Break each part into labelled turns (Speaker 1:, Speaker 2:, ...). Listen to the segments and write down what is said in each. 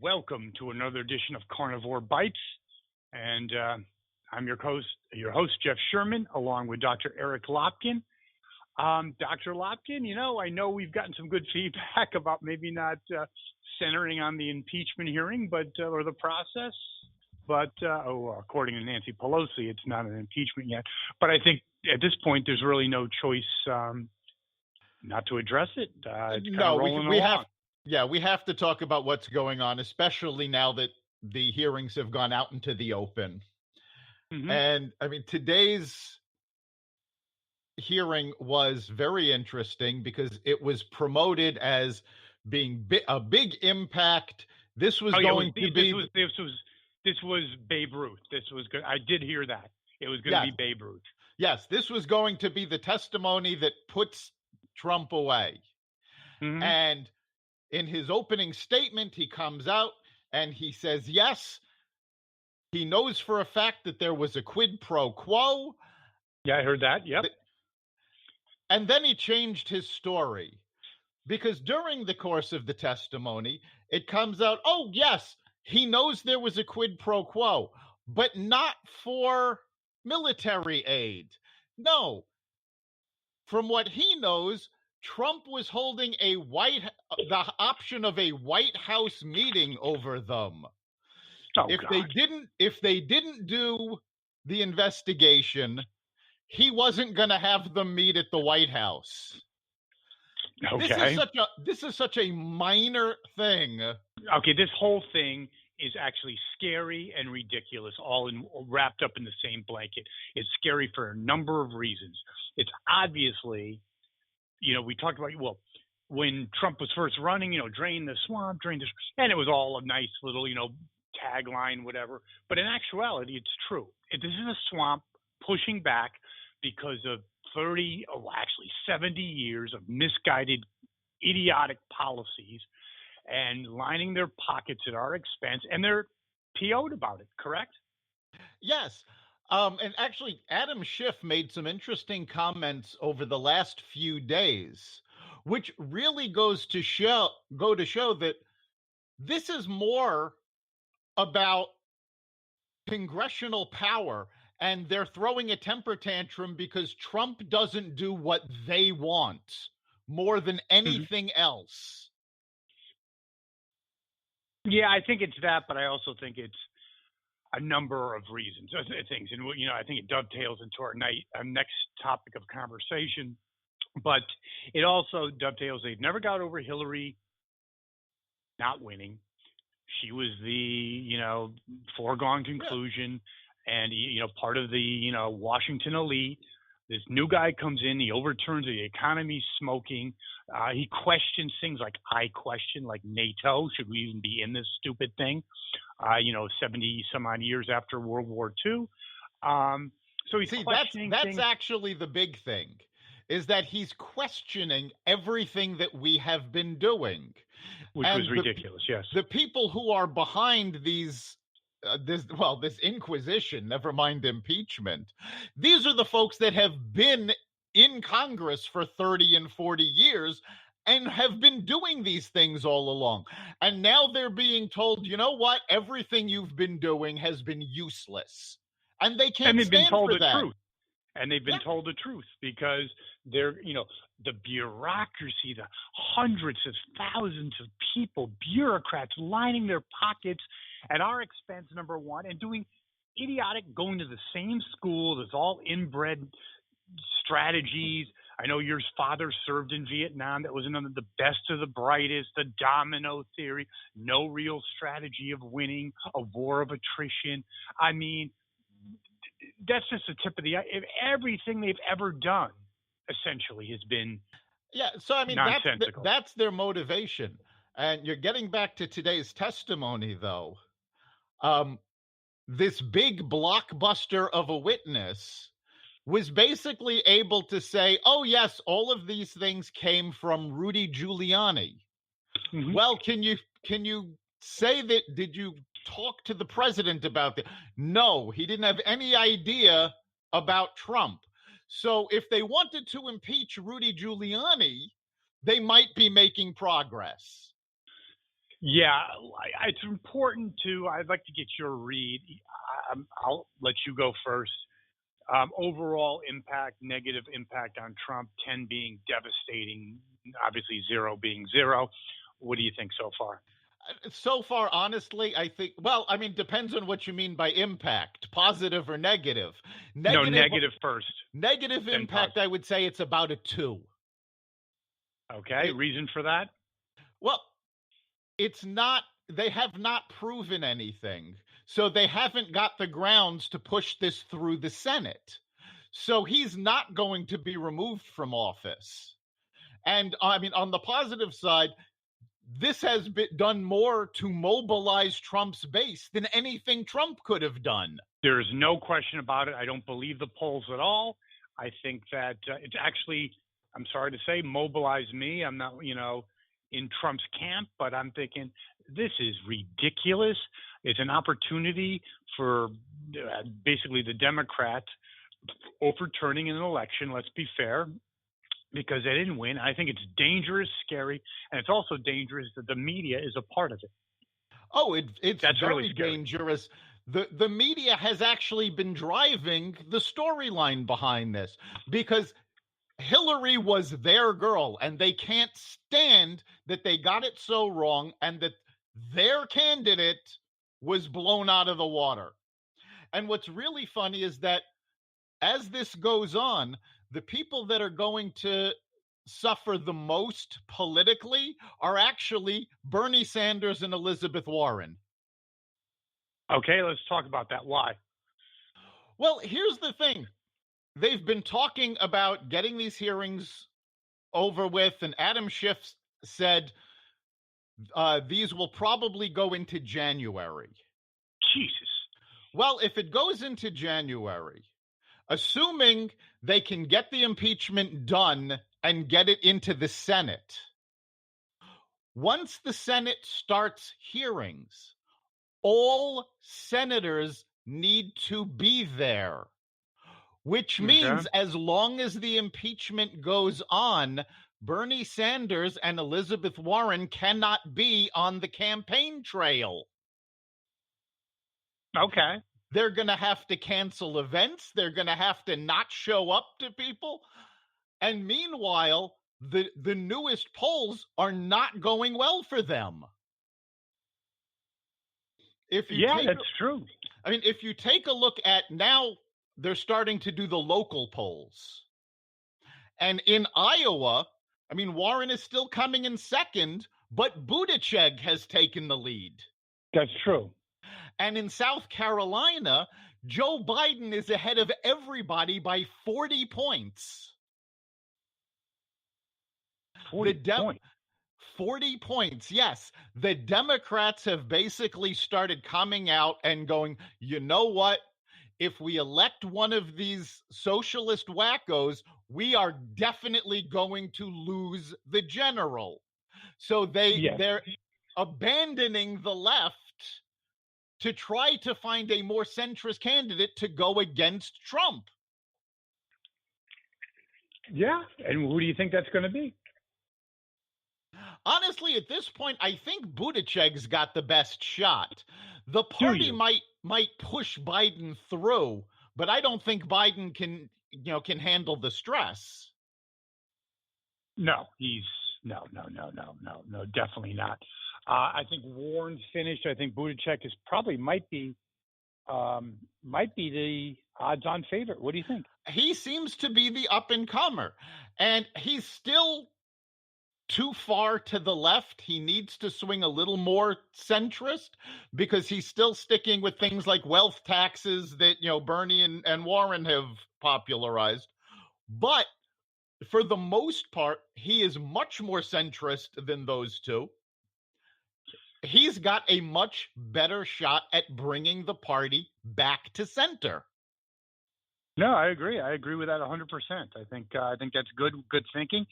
Speaker 1: welcome to another edition of Carnivore Bites. And I'm your host, Jeff Sherman, along with Dr. Eric Lopkin. Dr. Lopkin, I know we've gotten some good feedback about maybe not centering on the impeachment hearing, or the process. But according to Nancy Pelosi, it's not an impeachment yet. But I think at this point, there's really no choice not to address it.
Speaker 2: We have to talk about what's going on, especially now that the hearings have gone out into the open. Mm-hmm. And I mean, today's hearing was very interesting because it was promoted as being a big impact. This was
Speaker 1: This was Babe Ruth. This was good. I did hear that. It was going to be Babe Ruth.
Speaker 2: Yes, this was going to be the testimony that puts Trump away. Mm-hmm. And in his opening statement, he comes out and he says, yes, he knows for a fact that there was a quid pro quo.
Speaker 1: Yeah, I heard that. Yep.
Speaker 2: And then he changed his story because during the course of the testimony, it comes out, oh, yes, he knows there was a quid pro quo, but not for military aid. No. From what he knows, Trump was holding the option of a White House meeting over them. If they didn't do the investigation, he wasn't going to have them meet at the White House.
Speaker 1: Okay.
Speaker 2: This is such a minor thing.
Speaker 1: Okay, this whole thing is actually scary and ridiculous, all wrapped up in the same blanket. It's scary for a number of reasons. It's obviously, we talked about, when Trump was first running, drain the swamp, and it was all a nice little, tagline, whatever. But in actuality, it's true. This is a swamp pushing back because of 70 years of misguided, idiotic policies and lining their pockets at our expense. And they're PO'd about it, correct?
Speaker 2: Yes. And actually, Adam Schiff made some interesting comments over the last few days, which really go to show that this is more about congressional power, and they're throwing a temper tantrum because Trump doesn't do what they want more than anything else.
Speaker 1: Yeah, I think it's that, but I also think it's a number of reasons, things. And, I think it dovetails into our next topic of conversation. But it also dovetails, they've never got over Hillary not winning. She was the, foregone conclusion. And, part of the, Washington elite. This new guy comes in, he overturns the economy, smoking. He questions things like NATO. Should we even be in this stupid thing? 70 some odd years after World War II. So he's questioning
Speaker 2: that's
Speaker 1: things.
Speaker 2: Actually the big thing is that he's questioning everything that we have been doing.
Speaker 1: Which was ridiculous, yes.
Speaker 2: The people who are behind this inquisition, never mind impeachment, these are the folks that have been in Congress for 30 and 40 years and have been doing these things all along. And now they're being told, you know what? Everything you've been doing has been useless. And they can't stand for that.
Speaker 1: Truth. And they've been told the truth because they're, the bureaucracy, the hundreds of thousands of people, bureaucrats lining their pockets at our expense, number one, and doing going to the same school. There's all inbred strategies. I know your father served in Vietnam. That was another, the best of the brightest, the domino theory, no real strategy of winning, a war of attrition. I mean, that's just the tip of the eye. Everything they've ever done essentially has been nonsensical.
Speaker 2: That's their motivation. And you're getting back to today's testimony, though. This big blockbuster of a witness was basically able to say, oh, yes, all of these things came from Rudy Giuliani. Mm-hmm. Well, can you say that? Did you talk to the president about that? No, he didn't have any idea about Trump. So if they wanted to impeach Rudy Giuliani, they might be making progress.
Speaker 1: Yeah, it's important to. I'd like to get your read. I'll let you go first. Overall impact, negative impact on Trump, 10 being devastating, obviously 0 being 0. What do you think so far?
Speaker 2: So far, honestly, I think, well, I mean, depends on what you mean by impact, positive or negative.
Speaker 1: No, negative first.
Speaker 2: Negative impact, positive. I would say it's about a 2.
Speaker 1: Okay, reason for that?
Speaker 2: Well, it's not, they have not proven anything. So they haven't got the grounds to push this through the Senate. So he's not going to be removed from office. And I mean, on the positive side, this has been done more to mobilize Trump's base than anything Trump could have done.
Speaker 1: There's no question about it. I don't believe the polls at all. I think that it's actually, I'm sorry to say, mobilized me. I'm not, in Trump's camp, but I'm thinking this is ridiculous. It's an opportunity for basically the Democrats overturning an election. Let's be fair, because they didn't win. I think it's dangerous, scary, and it's also dangerous that the media is a part of it.
Speaker 2: Oh, it's that's very really dangerous. The media has actually been driving the storyline behind this because Hillary was their girl, and they can't stand that they got it so wrong and that their candidate was blown out of the water. And what's really funny is that as this goes on, the people that are going to suffer the most politically are actually Bernie Sanders and Elizabeth Warren.
Speaker 1: Okay, let's talk about that. Why?
Speaker 2: Well, here's the thing. They've been talking about getting these hearings over with, and Adam Schiff said these will probably go into January.
Speaker 1: Jesus.
Speaker 2: Well, if it goes into January, assuming they can get the impeachment done and get it into the Senate, once the Senate starts hearings, all senators need to be there. Which means as long as the impeachment goes on, Bernie Sanders and Elizabeth Warren cannot be on the campaign trail.
Speaker 1: Okay.
Speaker 2: They're going to have to cancel events. They're going to have to not show up to people. And meanwhile, the newest polls are not going well for them.
Speaker 1: That's true.
Speaker 2: I mean, if you take a look at now, they're starting to do the local polls. And in Iowa, I mean, Warren is still coming in second, but Buttigieg has taken the lead.
Speaker 1: That's true.
Speaker 2: And in South Carolina, Joe Biden is ahead of everybody by 40 points. 40 points, yes. The Democrats have basically started coming out and going, you know what? If we elect one of these socialist wackos, we are definitely going to lose the general. So they're abandoning the left to try to find a more centrist candidate to go against Trump.
Speaker 1: Yeah, and who do you think that's going to be?
Speaker 2: Honestly, at this point, I think Buttigieg's got the best shot. The party might push Biden through, but I don't think Biden can handle the stress.
Speaker 1: No, definitely not. I think Warren's finished. I think Buttigieg might be the odds-on favorite. What do you think?
Speaker 2: He seems to be the up-and-comer, and he's still too far to the left. He needs to swing a little more centrist because he's still sticking with things like wealth taxes that, Bernie and Warren have popularized. But for the most part, he is much more centrist than those two. He's got a much better shot at bringing the party back to center.
Speaker 1: No, I agree. I agree with that 100%. I think that's good thinking.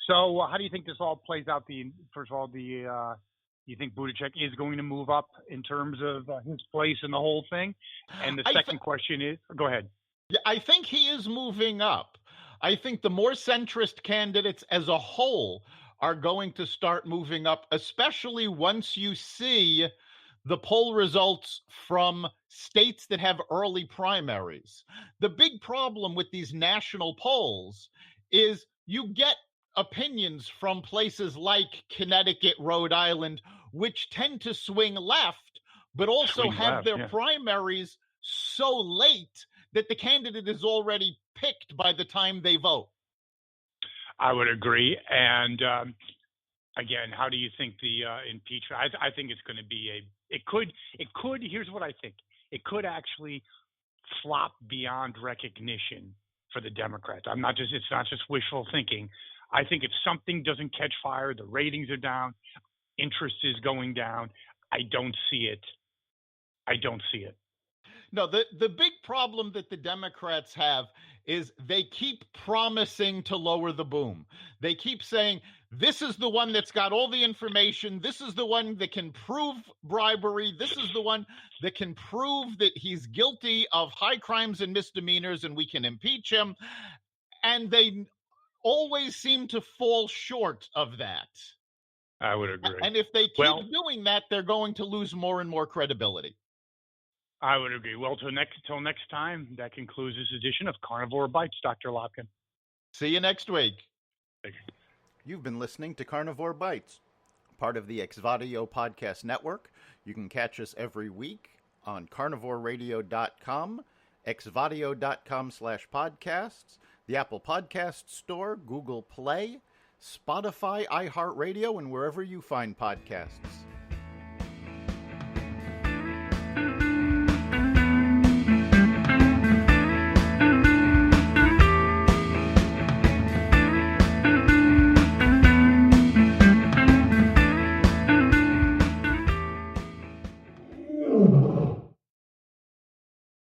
Speaker 1: So how do you think this all plays out? First of all, you think Buttigieg is going to move up in terms of his place in the whole thing? And the second question is, go ahead.
Speaker 2: Yeah, I think he is moving up. I think the more centrist candidates as a whole are going to start moving up, especially once you see the poll results from states that have early primaries. The big problem with these national polls is you get opinions from places like Connecticut, Rhode Island, which tend to swing left, but also have their primaries so late that the candidate is already picked by the time they vote.
Speaker 1: I would agree. And again, how do you think the impeachment? I think it's going to be it could, here's what I think. It could actually flop beyond recognition for the Democrats. It's not just wishful thinking. I think if something doesn't catch fire, the ratings are down, interest is going down. I don't see it.
Speaker 2: No, the big problem that the Democrats have is they keep promising to lower the boom. They keep saying, this is the one that's got all the information. This is the one that can prove bribery. This is the one that can prove that he's guilty of high crimes and misdemeanors and we can impeach him. And they always seem to fall short of that.
Speaker 1: I would agree.
Speaker 2: And if they keep doing that, they're going to lose more and more credibility.
Speaker 1: I would agree. Well, till next time, that concludes this edition of Carnivore Bites, Dr. Lopkin.
Speaker 2: See you next week.
Speaker 3: You've been listening to Carnivore Bites, part of the Exvadio Podcast Network. You can catch us every week on carnivoreradio.com, exvadio.com/podcasts, the Apple Podcast Store, Google Play, Spotify, iHeartRadio, and wherever you find podcasts.